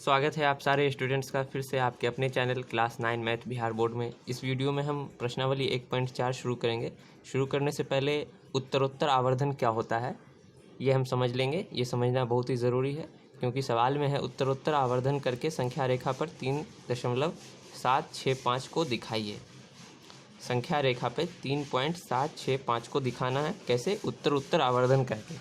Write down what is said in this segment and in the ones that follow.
स्वागत है आप सारे स्टूडेंट्स का फिर से आपके अपने channel class 9 math Bihar board में। इस वीडियो में हम प्रश्नावली 1.4 शुरू करेंगे। शुरू करने से पहले उत्तरोत्तर आवर्धन क्या होता है ये हम समझ लेंगे। ये समझना बहुत ही ज़रूरी है क्योंकि सवाल में है उत्तरोत्तर आवर्धन करके संख्या रेखा पर 3.765 को दिखाइए। संख्या रेखा पे 3.765 को दिखाना है, कैसे? उत्तरोत्तर आवर्धन करके।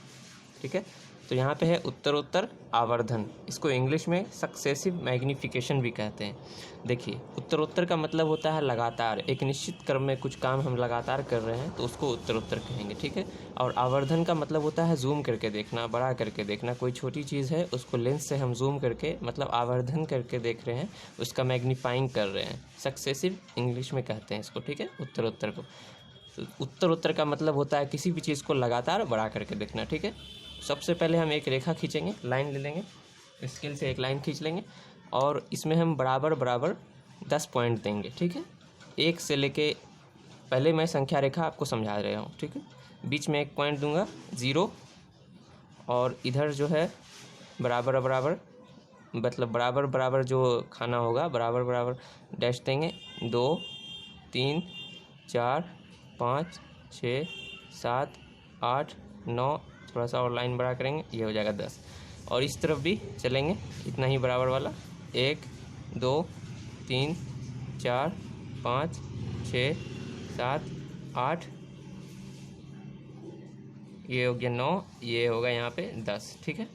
ठीक है, तो यहाँ पे है उत्तरोत्तर आवर्धन, इसको इंग्लिश में सक्सेसिव मैग्नीफिकेशन भी कहते हैं। देखिए, उत्तरोत्तर का मतलब होता है लगातार, एक निश्चित क्रम में कुछ काम हम लगातार कर रहे हैं तो उसको उत्तरोत्तर कहेंगे। ठीक है, और आवर्धन का मतलब होता है जूम करके देखना, बड़ा करके देखना। कोई छोटी चीज़ है उसको लेंस से हम जूम करके मतलब आवर्धन करके देख रहे हैं, उसका मैग्नीफाइंग कर रहे हैं। सक्सेसिव इंग्लिश में कहते हैं इसको। ठीक है, उत्तरोत्तर को। तो उत्तरोत्तर का मतलब होता है किसी भी चीज़ को लगातार बड़ा करके देखना। ठीक है, सबसे पहले हम एक रेखा खींचेंगे, लाइन ले लेंगे, स्केल से एक लाइन खींच लेंगे और इसमें हम बराबर बराबर 10 पॉइंट देंगे। ठीक है, एक से लेके, पहले मैं संख्या रेखा आपको समझा रहा हूँ। ठीक है, बीच में एक पॉइंट दूंगा 0 और इधर जो है बराबर बराबर, मतलब बराबर बराबर जो खाना होगा बराबर बराबर डैश देंगे। 2 3 4 5 6 7 8 9, थोड़ा सा और लाइन बड़ा करेंगे, ये हो जाएगा 10। और इस तरफ भी चलेंगे इतना ही बराबर वाला, 1 2 3 4 5 6 7 8, ये हो गया 9, ये होगा यहाँ पे 10। ठीक है,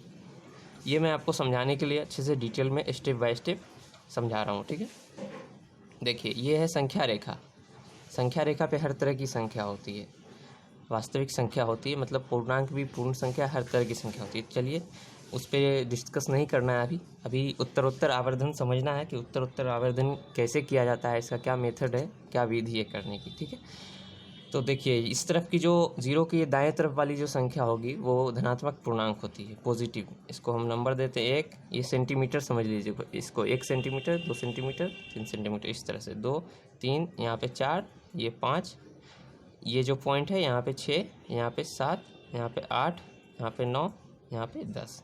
ये मैं आपको समझाने के लिए अच्छे से डिटेल में स्टेप बाय स्टेप समझा रहा हूँ। ठीक है, देखिए ये है संख्या रेखा। संख्या रेखा पे हर तरह की संख्या होती है, वास्तविक संख्या होती है, मतलब पूर्णांक भी, पूर्ण संख्या, हर तरह की संख्या होती है। चलिए उस पर डिस्कस नहीं करना है अभी उत्तरोत्तर आवर्धन समझना है कि उत्तरोत्तर आवर्धन कैसे किया जाता है, इसका क्या मेथड है, क्या विधि है करने की। ठीक है, तो देखिए इस तरफ की जो 0 की दाएं तरफ वाली जो संख्या होगी वो धनात्मक पूर्णांक होती है, पॉजिटिव। इसको हम नंबर देते हैं 1, ये सेंटीमीटर समझ लीजिए इसको, 1 सेंटीमीटर, 2 सेंटीमीटर, 3 सेंटीमीटर, इस तरह से 2 3, यहाँ पे 4, ये 5, ये जो पॉइंट है यहाँ पे 6, यहाँ पे 7, यहाँ पे 8, यहाँ पे 9, यहाँ पे 10।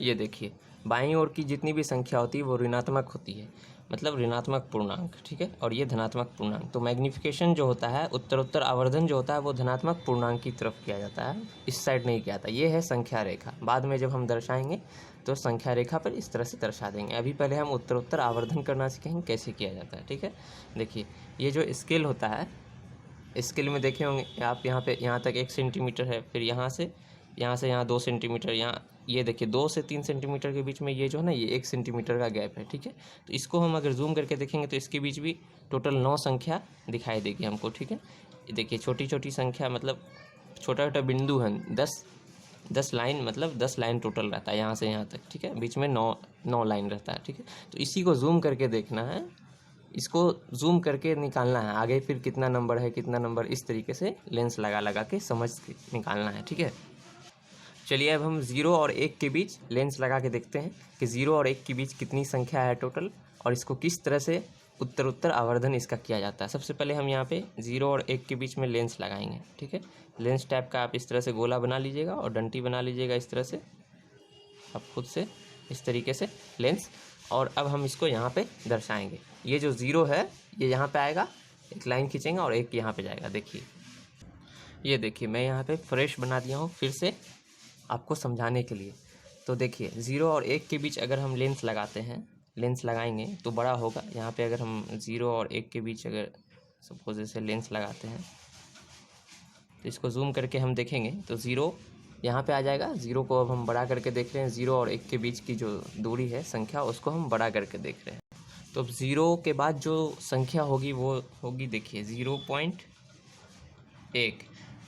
ये देखिए बाईं ओर की जितनी भी संख्या होती है वो ऋणात्मक होती है, मतलब ऋणात्मक पूर्णांक। ठीक है, और ये धनात्मक पूर्णांक। तो मैग्नीफिकेशन जो होता है, उत्तरोत्तर आवर्धन जो होता है वो धनात्मक पूर्णांक की तरफ किया जाता है, इस साइड नहीं किया जाता। ये है संख्या रेखा, बाद में जब हम दर्शाएंगे तो संख्या रेखा पर इस तरह से दर्शा देंगे। अभी पहले हम उत्तरोत्तर आवर्धन करना सीखेंगे कैसे किया जाता है। ठीक है, देखिए ये जो स्केल होता है, स्केल में देखे होंगे आप, यहाँ पे यहाँ तक 1 सेंटीमीटर है, फिर यहाँ से यहाँ 2 सेंटीमीटर, यहाँ ये देखिए 2 से 3 सेंटीमीटर के बीच में ये जो है ना, ये 1 सेंटीमीटर का गैप है। ठीक है, तो इसको हम अगर जूम करके देखेंगे तो इसके बीच भी टोटल 9 संख्या दिखाई देगी हमको। ठीक है, ये देखिए छोटी छोटी संख्या, मतलब छोटा छोटा बिंदु है, 10 लाइन, मतलब 10 लाइन टोटल रहता है यहाँ से यहाँ तक। ठीक है, बीच में 9 लाइन रहता है। ठीक है, तो इसी को जूम करके देखना है, इसको जूम करके निकालना है आगे, फिर कितना नंबर है कितना नंबर, इस तरीके से लेंस लगा लगा के समझ के निकालना है। ठीक है, चलिए अब हम 0 और 1 के बीच लेंस लगा के देखते हैं कि 0 और 1 के बीच कितनी संख्या है टोटल, और इसको किस तरह से उत्तरोत्तर आवर्धन इसका किया जाता है। सबसे पहले हम यहाँ पे 0 और 1 के बीच में लेंस लगाएंगे। ठीक है, लेंस टाइप का आप इस तरह से गोला बना लीजिएगा और डंटी बना लीजिएगा इस तरह से, आप खुद से इस तरीके से लेंस। और अब हम इसको यहाँ पे दर्शाएंगे। ये जो 0 है ये यहाँ पे आएगा, एक लाइन खींचेंगे और 1 यहाँ पे जाएगा। देखिए ये देखिए मैं यहाँ पे फ्रेश बना दिया हूँ फिर से आपको समझाने के लिए। तो देखिए 0 और 1 के बीच अगर हम लेंस लगाते हैं, लेंस लगाएंगे तो बड़ा होगा। यहाँ पे अगर हम 0 और 1 के बीच अगर सपोज ऐसे लेंस लगाते हैं तो इसको जूम करके हम देखेंगे तो 0 यहाँ पे आ जाएगा। 0 को अब हम बड़ा करके देख रहे हैं, 0 और 1 के बीच की जो दूरी है संख्या, उसको हम बड़ा करके देख रहे हैं। तो अब 0 के बाद जो संख्या होगी वो होगी, देखिए 0.1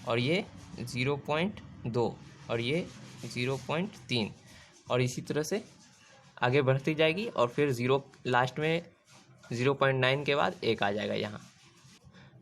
और ये 0.2 और ये 0.3, और इसी तरह से आगे बढ़ती जाएगी। और फिर 0 लास्ट में 0.9 के बाद 1 आ जाएगा यहाँ।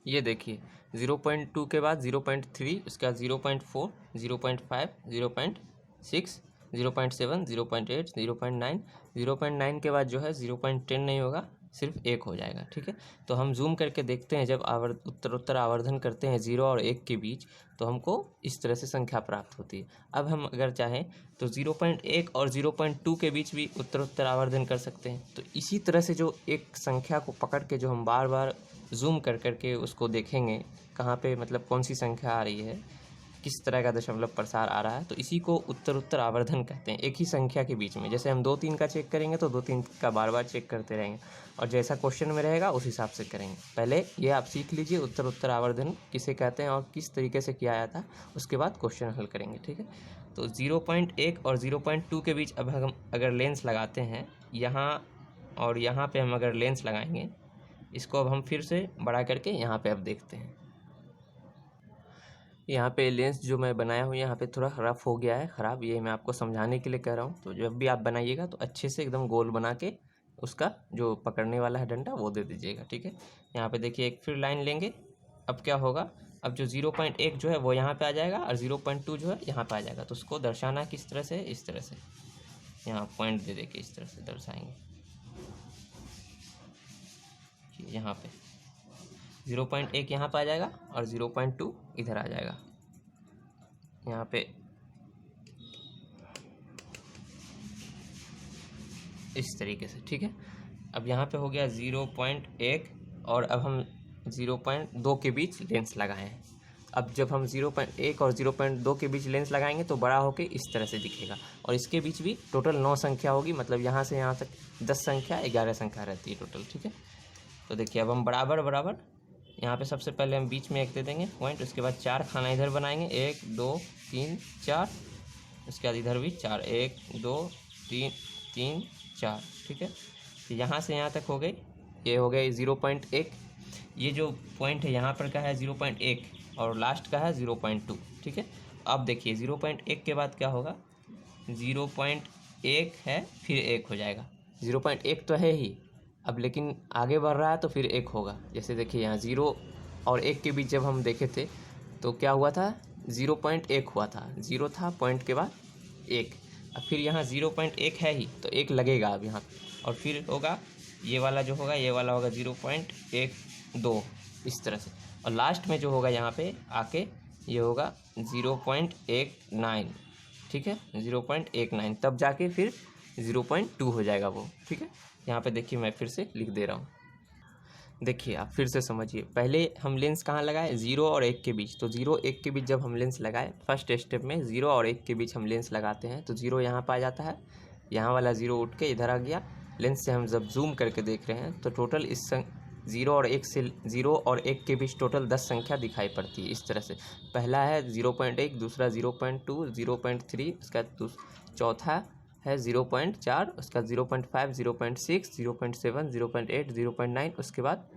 ये देखिए 0.2 के बाद 0.3, उसके बाद 0.4, 0.5, 0.6, 0.7, 0.8, 0.9, 0.9 के बाद जो है 0.10 नहीं होगा, सिर्फ 1 हो जाएगा। ठीक है, तो हम जूम करके देखते हैं जब उत्तरोत्तर आवर्धन करते हैं 0 और 1 के बीच, तो हमको इस तरह से संख्या प्राप्त होती है। अब हम अगर चाहें तो 0.1 और 0.2 के बीच भी उत्तरोत्तर आवर्धन कर सकते हैं। तो इसी तरह से जो एक संख्या को पकड़ के जो हम बार बार जूम कर करके उसको देखेंगे कहाँ पे मतलब कौन सी संख्या आ रही है, किस तरह का दशमलव प्रसार आ रहा है, तो इसी को उत्तरोत्तर आवर्धन कहते हैं। एक ही संख्या के बीच में जैसे हम 2-3 का चेक करेंगे तो 2-3 का बार बार चेक करते रहेंगे, और जैसा क्वेश्चन में रहेगा उस हिसाब से करेंगे। पहले ये आप सीख लीजिए उत्तरोत्तर आवर्धन किसे कहते हैं और किस तरीके से किया जाता है, उसके बाद क्वेश्चन हल करेंगे। ठीक है, तो 0.1 और 0.2 के बीच अब हम अगर लेंस लगाते हैं यहाँ और यहाँ पे हम अगर लेंस लगाएंगे, इसको अब हम फिर से बड़ा करके यहाँ पे अब देखते हैं। यहाँ पे लेंस जो मैं बनाया हूँ यहाँ पे थोड़ा रफ हो गया है, ख़राब, ये मैं आपको समझाने के लिए कह रहा हूँ। तो जब भी आप बनाइएगा तो अच्छे से एकदम गोल बना के उसका जो पकड़ने वाला है डंडा वो दे दीजिएगा। ठीक है, यहाँ पे देखिए एक फिर लाइन लेंगे। अब क्या होगा, अब जो 0.1 जो है वो यहाँ पे आ जाएगा और 0.2 जो है यहाँ पे आ जाएगा। तो उसको दर्शाना किस तरह से, इस तरह से यहाँ पॉइंट दे के इस तरह से दर्शाएंगे। यहाँ पे 0.1 यहाँ पे आ जाएगा और 0.2 इधर आ जाएगा यहाँ पे, इस तरीके से। ठीक है, अब यहाँ पे हो गया 0.1 और अब हम 0.2 के बीच लेंस लगाए हैं। अब जब हम 0.1 और 0.2 के बीच लेंस लगाएंगे तो बड़ा होके इस तरह से दिखेगा, और इसके बीच भी टोटल 9 संख्या होगी, मतलब यहाँ से यहाँ तक 10 संख्या 11 संख्या रहती है टोटल। ठीक है, तो देखिए अब हम बराबर बराबर यहाँ पे सबसे पहले हम बीच में एक दे देंगे पॉइंट, उसके बाद 4 खाना इधर बनाएंगे, 1 2 3 4, उसके बाद इधर भी 4, 1 2 3 3 4। ठीक है, तो यहाँ से यहाँ तक हो गई, ये हो गई 0.1। ये जो पॉइंट है यहाँ पर का है 0.1 और लास्ट का है 0.2। ठीक है, अब देखिए 0.1 के बाद क्या होगा, 0.1 है फिर 1 हो जाएगा। 0.1 तो है ही अब, लेकिन आगे बढ़ रहा है तो फिर 1 होगा। जैसे देखिए यहाँ 0 और 1 के बीच जब हम देखे थे तो क्या हुआ था, 0.1 हुआ था, 0 था पॉइंट के बाद 1। अब फिर यहाँ 0.1 है ही तो 1 लगेगा अब यहाँ, और फिर होगा ये वाला जो होगा, ये वाला होगा 0.12 इस तरह से, और लास्ट में जो होगा यहाँ पे आके ये होगा 0.19। ठीक है, 0.19 तब जाके फिर 0.2 हो जाएगा वो। ठीक है, यहाँ पे देखिए मैं फिर से लिख दे रहा हूँ, देखिए आप फिर से समझिए। पहले हम लेंस कहाँ लगाए, 0 और 1 के बीच। तो 0 1 के बीच जब हम लेंस लगाए, फर्स्ट स्टेप में 0 और 1 के बीच हम लेंस लगाते हैं, तो 0 यहाँ पर आ जाता है, यहाँ वाला 0 उठ के इधर आ गया। लेंस से हम जब जूम करके देख रहे हैं तो टोटल इस 0 और 1 से 0 और 1 के बीच टोटल 10 संख्या दिखाई पड़ती है इस तरह से। पहला है 0.1, दूसरा 0.2, 0.3, उसका चौथा है 0.4, उसका 0.5, 0.6, 0.7, 0.8, 0.9, उसके बाद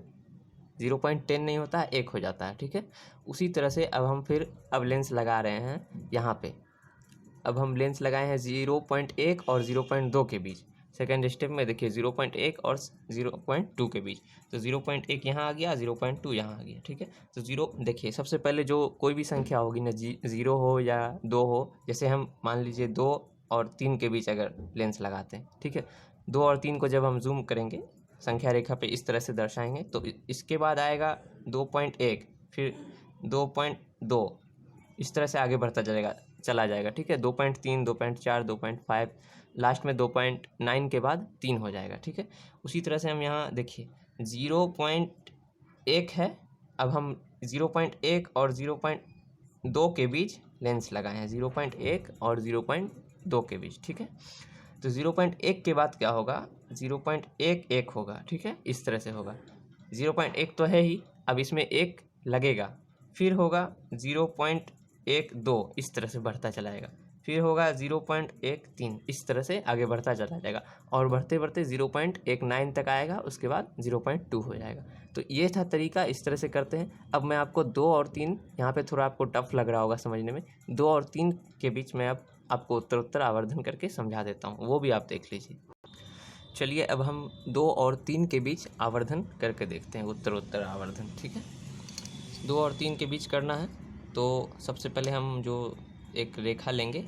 0.10 नहीं होता है, 1 हो जाता है। ठीक है, उसी तरह से अब हम फिर अब लेंस लगा रहे हैं यहाँ पे। अब हम लेंस लगाए हैं 0.1 और 0.2 के बीच। सेकेंड स्टेप में देखिए 0.1 और 0.2 के बीच, तो 0.1 यहाँ आ गया, 0.2 यहाँ आ गया। ठीक है, तो 0 देखिए सबसे पहले जो कोई भी संख्या होगी ना, 0 हो या 2 हो, जैसे हम मान लीजिए 2 और 3 के बीच अगर लेंस लगाते हैं। ठीक है, 2 और 3 को जब हम जूम करेंगे संख्या रेखा पे इस तरह से दर्शाएंगे, तो इसके बाद आएगा 2.1, फिर 2.2, इस तरह से आगे बढ़ता चला जाएगा। ठीक है, 2.3, 2.4, 2.5, लास्ट में 2.9 के बाद 3 हो जाएगा। ठीक है, उसी तरह से हम यहाँ देखिए 0.1 है, अब हम 0.1 और 0.2 के बीच लेंस लगाए हैं, 0.1 और 0.2 के बीच। ठीक है, तो 0.1 के बाद क्या होगा, 0.11 होगा। ठीक है, इस तरह से होगा, 0.1 तो है ही, अब इसमें 1 लगेगा, फिर होगा 0.12, इस तरह से बढ़ता चला जाएगा, फिर होगा 0.13, इस तरह से आगे बढ़ता चला जाएगा, और बढ़ते बढ़ते 0.19 तक आएगा, उसके बाद 0.2 हो जाएगा। तो ये था तरीका, इस तरह से करते हैं। अब मैं आपको 2 और 3, यहाँ पे थोड़ा आपको टफ लग रहा होगा समझने में, 2 और 3 के बीच में अब आपको उत्तरोत्तर आवर्धन करके समझा देता हूँ, वो भी आप देख लीजिए। चलिए अब हम 2 और 3 के बीच आवर्धन करके देखते हैं, उत्तरोत्तर आवर्धन। ठीक है, 2 और 3 के बीच करना है तो सबसे पहले हम जो एक रेखा लेंगे,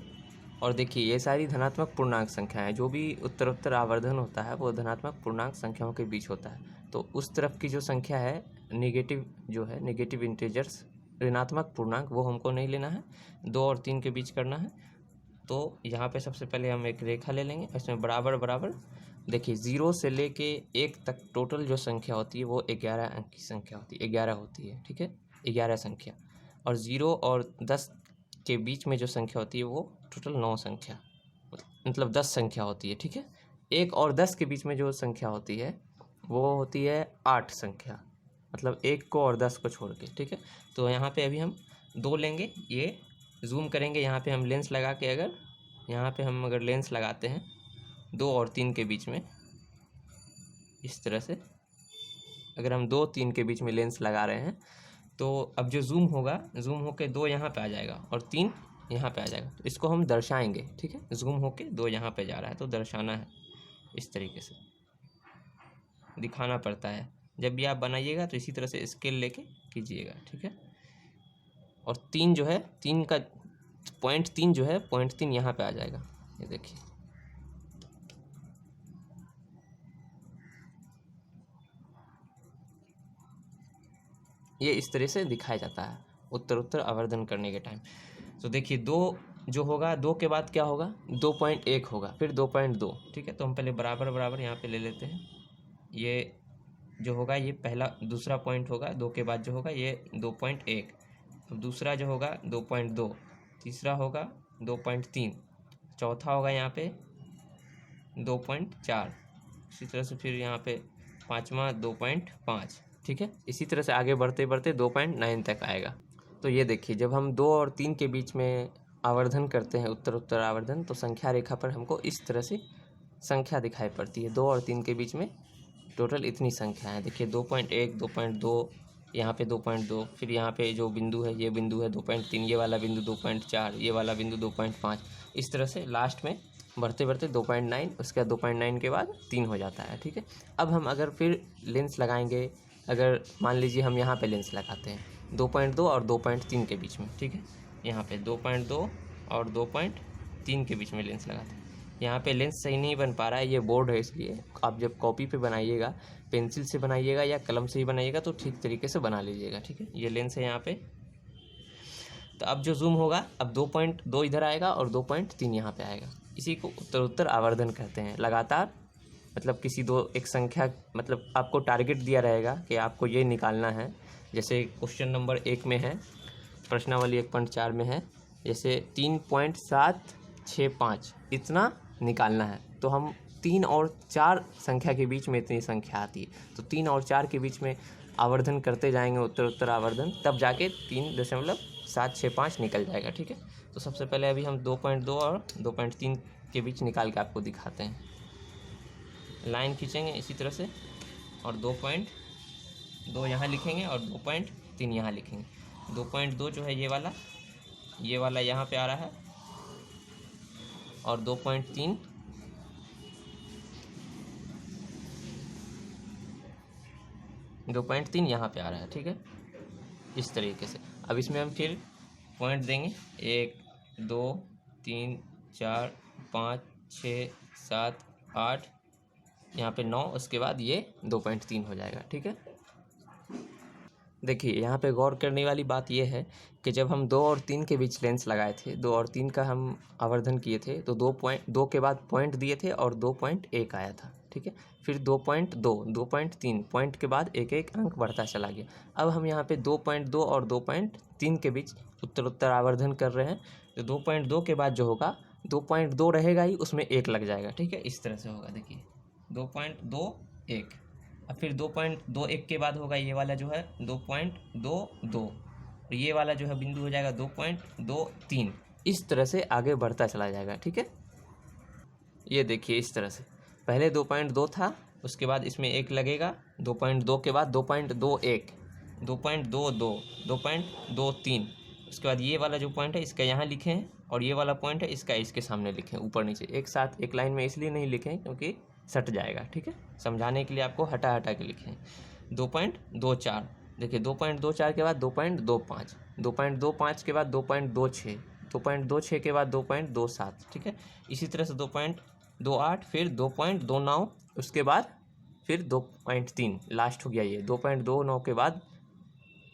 और देखिए ये सारी धनात्मक पूर्णांक संख्या है, जो भी उत्तरोत्तर आवर्धन होता है वो धनात्मक पूर्णांक संख्याओं के बीच होता है। तो उस तरफ की जो संख्या है नेगेटिव, जो है नेगेटिव इंटीजर्स, ऋणात्मक पूर्णांक, वो हमको नहीं लेना है, 2 और 3 के बीच करना है। तो यहाँ पे सबसे पहले हम एक रेखा ले लेंगे, इसमें बराबर बराबर। देखिए 0 से लेके 1 तक टोटल जो संख्या होती है वो 11 अंक की संख्या होती है, 11 होती है, ठीक है, 11 संख्या। और 0 और 10 के बीच में जो संख्या होती है वो टोटल 9 संख्या, मतलब 10 संख्या होती है, ठीक है। 1 और 10 के बीच में जो संख्या होती है वो होती है 8 संख्या, मतलब 1 को और 10 को छोड़ के, ठीक है। तो यहाँ पे अभी हम 2 लेंगे, ये जूम करेंगे, यहाँ पे हम लेंस लगा के, अगर यहाँ पे हम अगर लेंस लगाते हैं 2 और 3 के बीच में, इस तरह से अगर हम 2 3 के बीच में लेंस लगा रहे हैं, तो अब जो जूम होगा, जूम होके 2 यहाँ पे आ जाएगा और 3 यहाँ पे आ जाएगा। तो इसको हम दर्शाएंगे, ठीक है, जूम होके 2 यहाँ पे जा रहा है तो दर्शाना है, इस तरीके से दिखाना पड़ता है। जब भी आप बनाइएगा तो इसी तरह से स्केल लेके कीजिएगा, ठीक है। और 3 जो है, 3 का पॉइंट 3 जो है, पॉइंट 3 यहाँ पे आ जाएगा, ये देखिए। ये इस तरह से दिखाया जाता है उत्तरोत्तर आवर्धन करने के टाइम। तो देखिए 2 जो होगा, 2 के बाद क्या होगा, 2.1 होगा, फिर 2.2, ठीक है। तो हम पहले बराबर बराबर यहाँ पे ले लेते हैं। ये जो होगा ये पहला दूसरा पॉइंट होगा, 2 के बाद जो होगा ये 2.1, अब दूसरा जो होगा 2.2, तीसरा होगा 2.3, चौथा होगा यहाँ पे 2.4, इसी तरह से फिर यहाँ पे पाँचवा 2.5, ठीक है। इसी तरह से आगे बढ़ते बढ़ते 2.9 तक आएगा। तो ये देखिए जब हम 2 और 3 के बीच में आवर्धन करते हैं, उत्तरोत्तर आवर्धन, तो संख्या रेखा पर हमको इस तरह से संख्या दिखाई पड़ती है। 2 और 3 के बीच में टोटल इतनी संख्या है। देखिए 2.1, 2.2, यहाँ पे 2.2, फिर यहाँ पे जो बिंदु है ये बिंदु है 2.3, ये वाला बिंदु 2.4, ये वाला बिंदु 2.5, इस तरह से लास्ट में बढ़ते बढ़ते 2.9, उसके बाद 2.9 के बाद 3 हो जाता है, ठीक है। अब हम अगर फिर लेंस लगाएंगे, अगर मान लीजिए हम यहाँ पे लेंस लगाते हैं 2.2 और 2.3 के बीच में, ठीक है, यहाँ पे 2.2 और 2.3 के बीच में लेंस लगाते हैं। यहाँ पे लेंस सही नहीं बन पा रहा है, ये बोर्ड है, इसलिए आप जब कॉपी पे बनाइएगा, पेंसिल से बनाइएगा या कलम से ही बनाइएगा तो ठीक तरीके से बना लीजिएगा, ठीक है। ये लेंस है यहाँ पे। तो अब जो जूम होगा, अब 2.2 इधर आएगा और 2.3 यहाँ पे आएगा। इसी को उत्तरोत्तर आवर्धन कहते हैं। लगातार मतलब किसी एक संख्या, मतलब आपको टारगेट दिया रहेगा कि आपको ये निकालना है। जैसे क्वेश्चन नंबर 1 में है, प्रश्नावली 1.4 में है, जैसे 3.765 इतना निकालना है। तो हम 3 और 4 संख्या के बीच में इतनी संख्या आती है, तो 3 और 4 के बीच में आवर्धन करते जाएंगे उत्तरोत्तर आवर्धन, तब जाके 3.765 निकल जाएगा, ठीक है। तो सबसे पहले अभी हम 2.2 और 2.3 के बीच निकाल के आपको दिखाते हैं। लाइन खींचेंगे इसी तरह से और 2.2 यहाँ लिखेंगे और 2.3 यहाँ लिखेंगे। 2.2 जो है ये वाला यहाँ पे आ रहा है और 2.3 यहाँ पे आ रहा है, ठीक है, इस तरीके से। अब इसमें हम फिर पॉइंट देंगे 1 2 3 4 5 6 7 8, यहाँ पे 9, उसके बाद ये 2.3 हो जाएगा, ठीक है। देखिए यहाँ पे गौर करने वाली बात यह है कि जब हम 2 और 3 के बीच लेंस लगाए थे, 2 और 3 का हम आवर्धन किए थे, तो 2 के बाद पॉइंट दिए थे और 2.1 आया था, ठीक है। फिर 2.2, 2.3, पॉइंट के बाद एक एक अंक बढ़ता चला गया। अब हम यहाँ पे 2.2 और 2.3 के बीच उत्तरोत्तर आवर्धन कर रहे हैं। तो 2.2 के बाद जो होगा, 2.2 रहेगा ही, उसमें 1 लग जाएगा, ठीक है, इस तरह से होगा। देखिए 2.21, अब फिर 2.21 के बाद होगा ये वाला जो है 2.22, और ये वाला जो है बिंदु हो जाएगा 2.23, इस तरह से आगे बढ़ता चला जाएगा, ठीक है। ये देखिए इस तरह से पहले 2.2 था, उसके बाद इसमें 1 लगेगा, 2.2 के बाद 2.21, 2.22, 2.23, उसके बाद ये वाला जो पॉइंट है इसका यहाँ लिखे हैं और ये वाला पॉइंट है इसका इसके सामने लिखें, ऊपर नीचे एक साथ एक लाइन में इसलिए नहीं लिखें क्योंकि सट जाएगा, ठीक है। समझाने के लिए आपको हटा हटा के लिखें। 2.24, देखिए 2.24 के बाद 2.25, 2.25 के बाद 2.26, 2.26 के बाद 2.27, ठीक है। इसी तरह से 2.28, फिर 2.29, उसके बाद फिर 2.3 लास्ट हो गया। ये 2.29 के बाद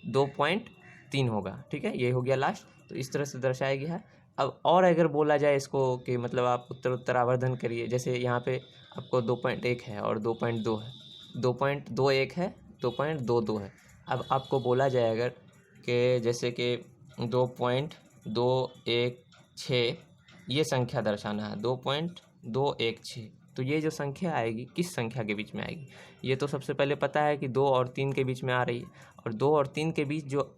2.3 होगा, ठीक है। ये हो गया लास्ट। तो इस तरह से दर्शाया गया है। अब और अगर बोला जाए इसको कि मतलब आप उत्तर आवर्धन करिए, जैसे यहाँ पे आपको 2.1 है और 2.2 है, 2.21 है, 2.22 है। अब आपको बोला जाए अगर कि जैसे कि 2.216 ये संख्या दर्शाना है, 2.216, तो ये जो संख्या आएगी किस संख्या के बीच में आएगी? ये तो सबसे पहले पता है कि 2 और 3 के बीच में आ रही है, और 2 और 3 के बीच जो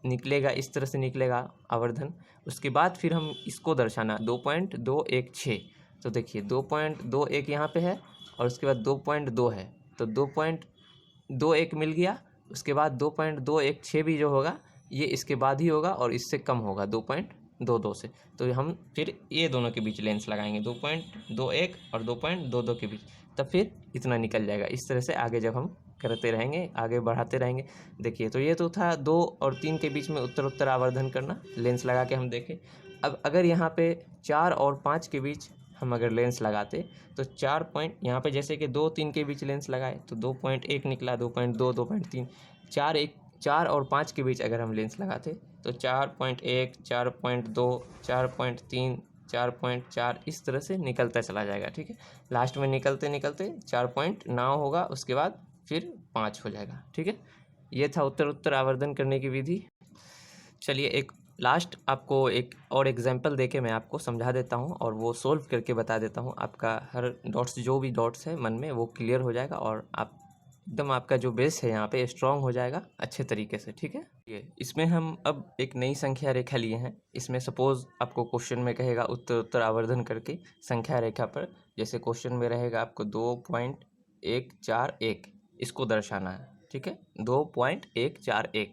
निकलेगा इस तरह से निकलेगा आवर्धन। उसके बाद फिर हम इसको दर्शाना 2.216। तो देखिए 2.21 यहाँ पे है और उसके बाद 2.2 है, तो 2.21 मिल गया। उसके बाद 2.216 भी जो होगा ये इसके बाद ही होगा और इससे कम होगा 2.22 से। तो हम फिर ये दोनों के बीच लेंस लगाएंगे 2.21 और 2.22 के बीच, तब फिर इतना निकल जाएगा। इस तरह से आगे जब हम करते रहेंगे, आगे बढ़ाते रहेंगे। देखिए तो ये तो था 2 और 3 के बीच में उत्तर आवर्धन करना, लेंस लगा के हम देखें। अब अगर यहाँ पे 4 और 5 के बीच हम अगर लेंस लगाते तो 4 पॉइंट यहाँ पे जैसे कि 2-3 के बीच लेंस लगाए तो 2.1 निकला, 2.2, 2.3, 4 और 5 के बीच अगर हम लेंस लगाते तो 4.1, 4.2, 4.3, 4.4 इस तरह से निकलता चला जाएगा, ठीक है। लास्ट में निकलते निकलते 4.9 होगा, उसके बाद फिर 5 हो जाएगा, ठीक है। ये था उत्तर आवर्धन करने की विधि। चलिए एक लास्ट आपको एक और एग्जाम्पल देके मैं आपको समझा देता हूँ और वो सोल्व करके बता देता हूँ। आपका हर डॉट्स जो भी डॉट्स है मन में वो क्लियर हो जाएगा और आप एकदम आपका जो बेस है यहाँ पे स्ट्रांग हो जाएगा अच्छे तरीके से, ठीक है। ये इसमें हम अब एक नई संख्या रेखा लिए हैं। इसमें सपोज आपको क्वेश्चन में कहेगा उत्तर आवर्धन करके संख्या रेखा पर, जैसे क्वेश्चन में रहेगा आपको 2.141 इसको दर्शाना है, ठीक है। 2.141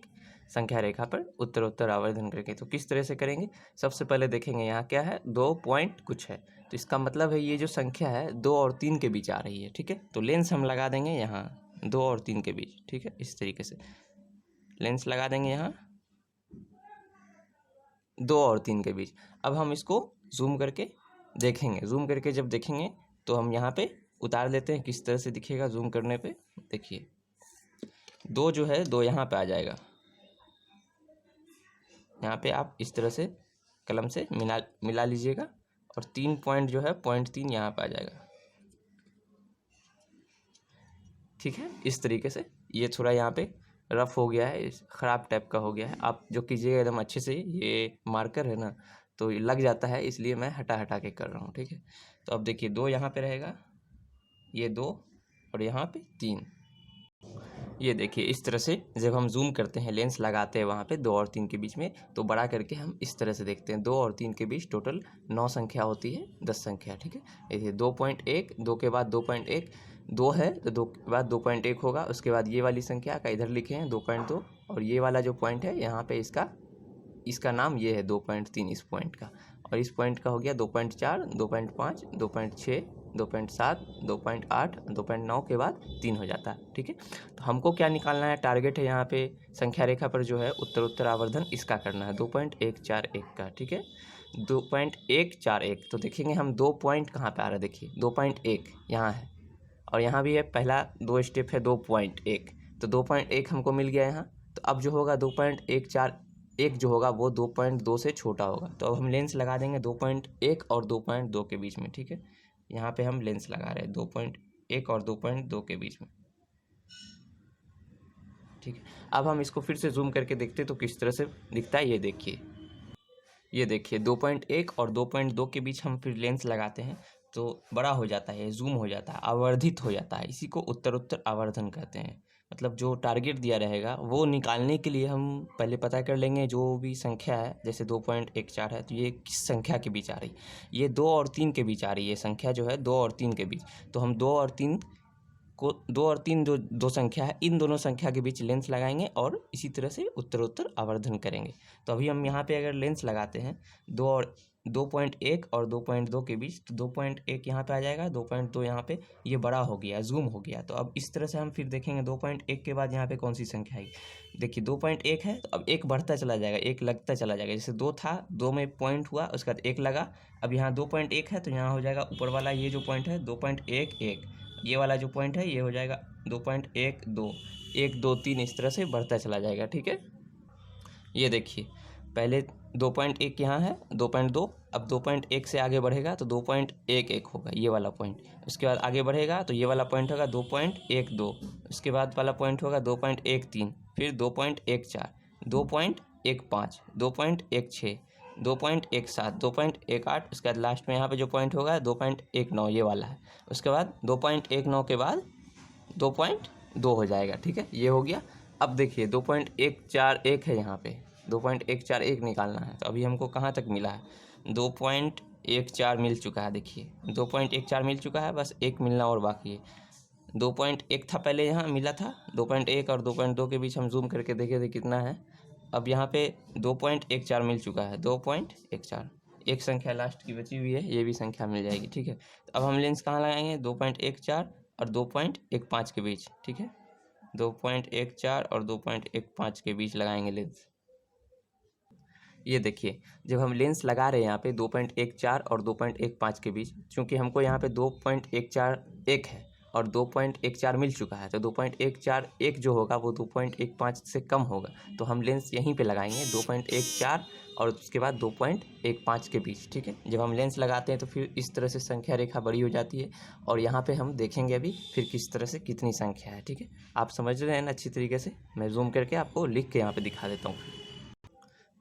संख्या रेखा पर उत्तर आवर्धन करके। तो किस तरह से करेंगे? सबसे पहले देखेंगे यहाँ क्या है, 2 पॉइंट कुछ है, तो इसका मतलब है ये जो संख्या है 2 और 3 के बीच आ रही है, ठीक है। तो लेंस हम लगा देंगे यहाँ 2 और 3 के बीच, ठीक है। इस तरीके से लेंस लगा देंगे यहाँ 2 और 3 के बीच। अब हम इसको जूम करके देखेंगे। जूम करके जब देखेंगे तो हम यहाँ पे उतार लेते हैं, किस तरह से दिखेगा जूम करने पे। देखिए 2 जो है 2 यहाँ पे आ जाएगा, यहाँ पे आप इस तरह से कलम से मिला लीजिएगा, और 3 पॉइंट जो है 0.3 यहाँ पे आ जाएगा, ठीक है। इस तरीके से ये थोड़ा यहाँ पे रफ हो गया है, ख़राब टाइप का हो गया है। आप जो कीजिएगा एकदम अच्छे से, ये मार्कर है ना तो ये लग जाता है, इसलिए मैं हटा के कर रहा हूँ, ठीक है। तो अब देखिए 2 यहाँ पे रहेगा, ये 2 और यहाँ पे 3। ये देखिए इस तरह से जब हम जूम करते हैं, लेंस लगाते हैं वहाँ पे 2 और 3 के बीच में, तो बड़ा करके हम इस तरह से देखते हैं। 2 और 3 के बीच टोटल 9 संख्या होती है, 10 संख्या, ठीक है। देखिए 2.1, 2 के बाद 2.1, 2 है तो 2 के बाद 2.1 होगा। उसके बाद ये वाली संख्या का इधर लिखे हैं 2.2, और ये वाला जो पॉइंट है यहाँ पे इसका नाम ये है 2.3 इस पॉइंट का, और इस पॉइंट का हो गया 2.4, 2.5, 2.6, 2.7, 2.8, 2.9 के बाद 3 हो जाता है, ठीक है। तो हमको क्या निकालना है, टारगेट है यहाँ पे संख्या रेखा पर जो है उत्तर आवर्धन इसका करना है 2.141 का, ठीक है। 2.141, तो देखेंगे हम 2 पॉइंट कहाँ पे आ रहा है, देखिए 2.1 यहाँ है और यहाँ भी है, पहला 2 स्टेप है 2.1, तो 2.1 हमको मिल गया यहाँ। तो अब जो होगा 2.141 जो होगा वो 2.2 से छोटा होगा। तो अब हम लेंस लगा देंगे 2.1 और 2.2 के बीच में, ठीक है। यहाँ पे हम लेंस लगा रहे हैं 2.1 और 2.2 के बीच में, ठीक है। अब हम इसको फिर से जूम करके देखते तो किस तरह से दिखता है। ये देखिए 2.1 और 2.2 के बीच हम फिर लेंस लगाते हैं तो बड़ा हो जाता है, जूम हो जाता है, आवर्धित हो जाता है। इसी को उत्तर आवर्धन कहते हैं। मतलब जो टारगेट दिया रहेगा वो निकालने के लिए हम पहले पता कर लेंगे जो भी संख्या है, जैसे 2.14 है तो ये किस संख्या के बीच आ रही है। ये 2 और 3 के बीच आ रही है संख्या, जो है 2 और 3 के बीच। तो हम 2 और 3 जो दो संख्या है, इन दोनों संख्या के बीच लेंस लगाएंगे और इसी तरह से उत्तर आवर्धन करेंगे। तो अभी हम यहाँ पे अगर लेंस लगाते हैं 2 और 2.1 और 2.2 के बीच, तो 2.1 यहाँ पे आ जाएगा, 2.2 यहाँ पे, ये बड़ा हो गया, जूम हो गया। तो अब इस तरह से हम फिर देखेंगे 2.1 के बाद यहाँ पे कौन सी संख्या आएगी। देखिए 2.1 है तो अब एक बढ़ता चला जाएगा, एक लगता चला जाएगा। जैसे 2 था, 2 में पॉइंट हुआ, उसके बाद 1 लगा। अब यहाँ 2.1 है तो यहाँ हो जाएगा ऊपर वाला ये जो पॉइंट है 2.11, ये वाला जो पॉइंट है ये हो जाएगा 2.12, 1 2 3 इस तरह से बढ़ता चला जाएगा। ठीक है, ये देखिए पहले 2.1 यहाँ है, 2.2, अब 2.1 से आगे बढ़ेगा तो 2.11 होगा ये वाला पॉइंट। उसके बाद आगे बढ़ेगा तो ये वाला पॉइंट होगा 2.12, उसके बाद वाला पॉइंट होगा 2.13, फिर 2.14, 2.15, 2.16, 2.17, 2.18, उसके बाद लास्ट में यहाँ पे जो पॉइंट होगा 2.19 ये वाला है। उसके बाद 2.19 के बाद 2.2 हो जाएगा। ठीक है, ये हो गया। अब देखिए 2.141 है यहाँ पे, 2.141 निकालना है। तो अभी हमको कहाँ तक मिला है, 2.14 मिल चुका है। देखिए 2.14 मिल चुका है, बस एक मिलना और बाकी है। 2.1 था पहले, यहाँ मिला था 2.1 और 2.2 के बीच हम जूम करके देखे थे कितना है। अब यहाँ पे 2.14 मिल चुका है, 2.14, एक संख्या लास्ट की बची हुई है, ये भी संख्या मिल जाएगी। ठीक है, तो अब हम लेंस कहाँ लगाएंगे, 2.14 और 2.15 के बीच। ठीक है, 2.14 और 2.15 के बीच लगाएंगे लेंस। ये देखिए जब हम लेंस लगा रहे हैं यहाँ पे 2.14 और 2.15 के बीच, क्योंकि हमको यहाँ पे 2.141 है और 2.14 मिल चुका है, तो 2.141 जो होगा वो 2.15 से कम होगा। तो हम लेंस यहीं पे लगाएंगे 2.14 और उसके बाद 2.15 के बीच। ठीक है, जब हम लेंस लगाते हैं तो फिर इस तरह से संख्या रेखा बड़ी हो जाती है और यहाँ पे हम देखेंगे अभी फिर किस तरह से कितनी संख्या है। ठीक है, आप समझ रहे हैं ना अच्छी तरीके से। मैं जूम करके आपको लिख के यहाँ पे दिखा देता हूँ।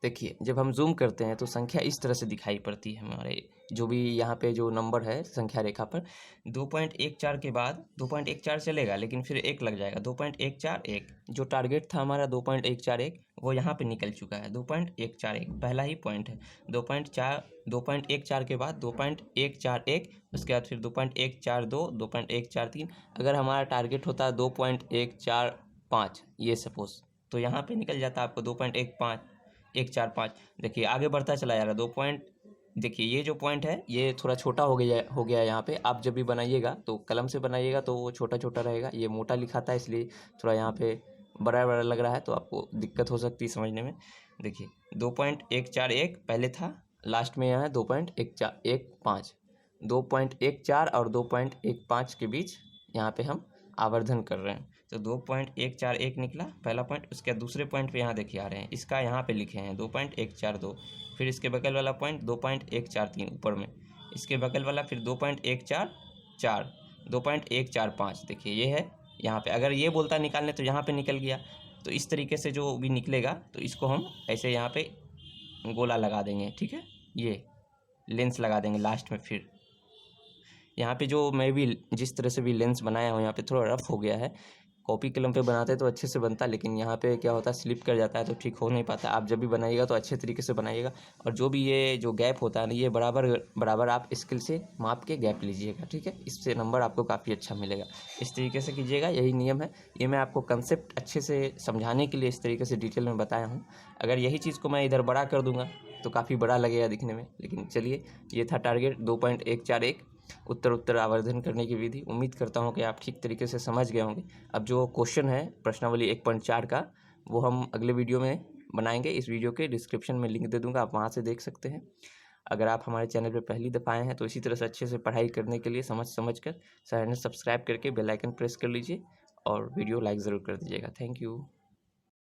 देखिए जब हम जूम करते हैं तो संख्या इस तरह से दिखाई पड़ती है हमारे, जो भी यहाँ पे जो नंबर है संख्या रेखा पर। 2.14 के बाद 2.14 चलेगा लेकिन फिर 1 लग जाएगा, 2.141। जो टारगेट था हमारा 2.141 वो यहाँ पे निकल चुका है, 2.141 पहला ही पॉइंट है। 2.14 के बाद 2.141, उसके बाद फिर 2.142, 2.143। अगर हमारा टारगेट होता 2.145 ये सपोज, तो यहाँ पे निकल जाता आपको 2.145। देखिए आगे बढ़ता चला जा रहा है। देखिए ये जो पॉइंट है ये थोड़ा छोटा हो गया यहाँ पे। आप जब भी बनाइएगा तो कलम से बनाइएगा तो वो छोटा छोटा रहेगा, ये मोटा लिखा था इसलिए थोड़ा यहाँ पे बड़ा बड़ा लग रहा है, तो आपको दिक्कत हो सकती है समझने में। देखिए 2.141 पहले था, लास्ट में यहाँ है 2.145, 2.14 और 2.15 के बीच यहाँ पे हम आवर्धन कर रहे हैं। तो 2.141 निकला पहला पॉइंट। उसके दूसरे पॉइंट पे यहाँ देखिए आ रहे हैं, इसका यहाँ पे लिखे हैं 2.142, फिर इसके बगल वाला पॉइंट 2.143 ऊपर में, इसके बगल वाला फिर 2.144, 2.145। देखिए ये है यहाँ पे। अगर ये बोलता निकालने तो यहाँ पे निकल गया। तो इस तरीके से जो भी निकलेगा तो इसको हम ऐसे यहाँ पे गोला लगा देंगे। ठीक है, ये लेंस लगा देंगे लास्ट में। फिर यहाँ पे जो मैं भी जिस तरह से भी लेंस बनाया हूँ यहाँ पे थोड़ा रफ हो गया है। कॉपी कलम पे बनाते तो अच्छे से बनता, लेकिन यहाँ पे क्या होता है स्लिप कर जाता है तो ठीक हो नहीं पाता। आप जब भी बनाइएगा तो अच्छे तरीके से बनाइएगा, और जो भी ये जो गैप होता है ना ये बराबर आप स्केल से माप के गैप लीजिएगा। ठीक है, इससे नंबर आपको काफ़ी अच्छा मिलेगा। इस तरीके से कीजिएगा, यही नियम है। ये मैं आपको कंसेप्ट अच्छे से समझाने के लिए इस तरीके से डिटेल में बताया हूँ। अगर यही चीज़ को मैं इधर बड़ा कर दूँगा तो काफ़ी बड़ा लगेगा दिखने में, लेकिन चलिए ये था टारगेट 2.141 उत्तर आवर्धन करने की विधि। उम्मीद करता हूँ कि आप ठीक तरीके से समझ गए होंगे। अब जो क्वेश्चन है प्रश्नावली 1.4 का वो हम अगले वीडियो में बनाएंगे। इस वीडियो के डिस्क्रिप्शन में लिंक दे दूँगा, आप वहाँ से देख सकते हैं। अगर आप हमारे चैनल पर पहली दफ़ा आए हैं तो इसी तरह से अच्छे से पढ़ाई करने के लिए समझ कर चैनल सब्सक्राइब करके बेल आइकन प्रेस कर लीजिए और वीडियो लाइक ज़रूर कर दीजिएगा। Thank you.